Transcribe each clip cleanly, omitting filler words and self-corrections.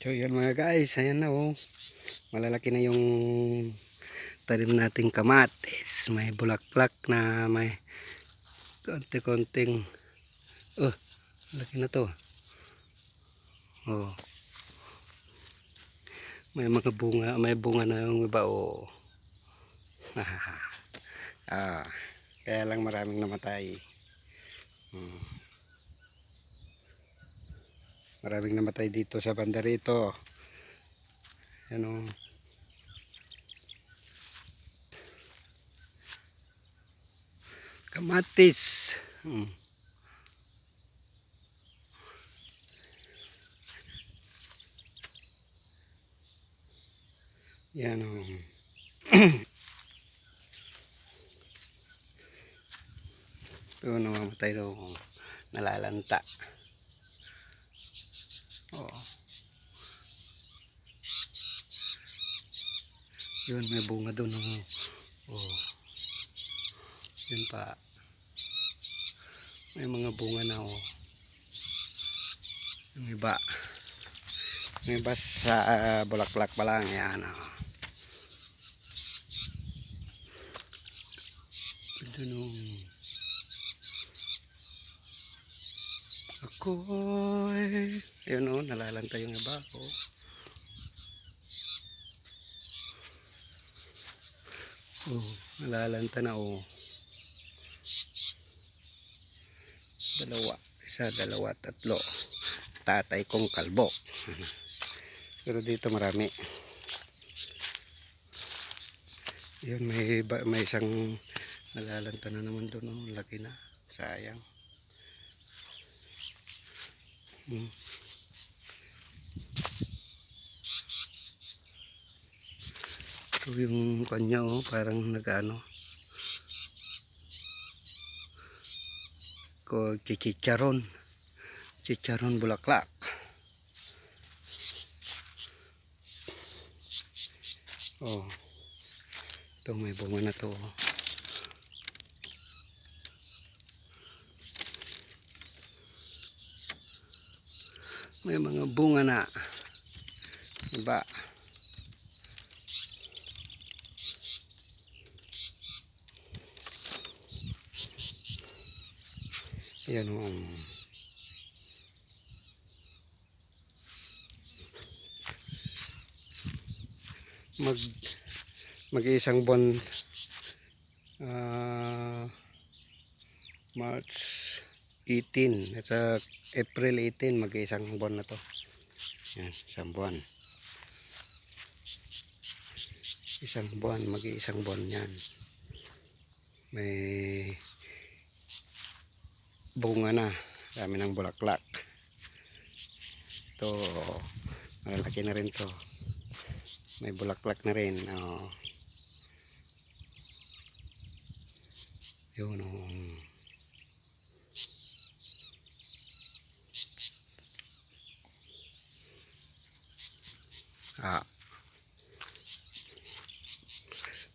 So yan mga guys, ayan na oh. Malalaki na yung tanim nating kamatis. May bulaklak na may konti-konting laki na to. Oh. May mga bunga, may bunga na yung iba oh. Kaya lang maraming namatay. Maraming namatay dito sa banda rito. Ano? Kamatis. Yan oh. Ito namamatay daw. Nalalanta. Oh. Yun, may bunga doon. Oh. Yun pa. May mga bunga na oh. Yung iba. Yung iba sa bulaklak pa lang. Yan oh. Ito nung ako'y ayun oh, nalalanta yung iba oh. Oh, nalalanta na oh. Dalawa, isa, dalawa, tatlo. Tatay kong kalbo. Pero dito marami. Yun, may isang nalalanta na naman doon oh. Laki na, sayang. Ito yung kanya oh, parang nagano ko chicharon bulaklak. Oh, ito may bunga na to. May mga bunga na iba. Yan mag-iisang buwan, March 18 at sa April 18 mag-iisang buwan na to. Yan, isang buwan. Mag-iisang buwan yan. May bunga na, dami ng bulaklak. Ito, malalaki na rin to. May bulaklak na rin. Oh. Yun oh.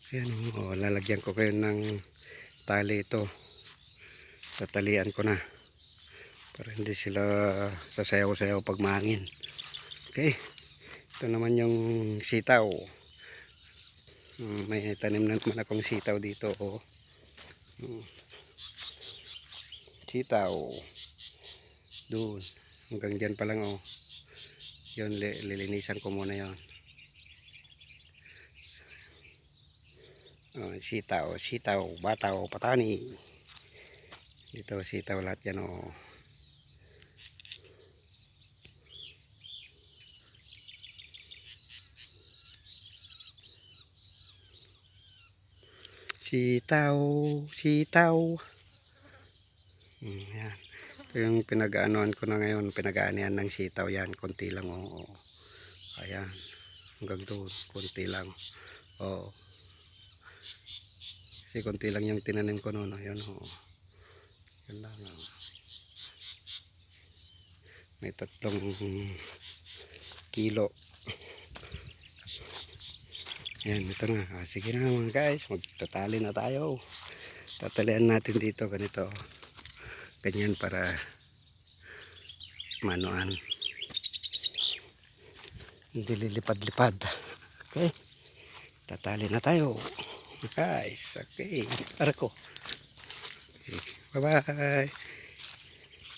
Ayan oh, lalagyan ko kayo ng tali ito. Tatalian ko na para hindi sila sasayaw-sayaw pag mahangin. Okay, ito naman yung sitaw. May tanim na naman akong sitaw dito oh. Sitaw doon hanggang dyan pa lang oh. Yun, lilinisan ko muna yon. Sitaw, bataw, patani. Dito sitaw lahat yan oh. Sitaw. Yan. Ito yung pinag-aanoan ko na ngayon, pinag-aanian ng sitaw yan, konti lang oh. Ayan, hanggang doon, konti lang. Oh. Kasi konti lang yung tinanim ko noon, ayun oh. Yan lang oh. May 3 kilo. Yan, ito na. Sige na mga guys, magtatali na tayo. Tatalian natin dito ganito. Ganyan para manuan. hindi lilipad-lipad. Okay, tatali na tayo guys. Okay, arko. Okay. Bye bye.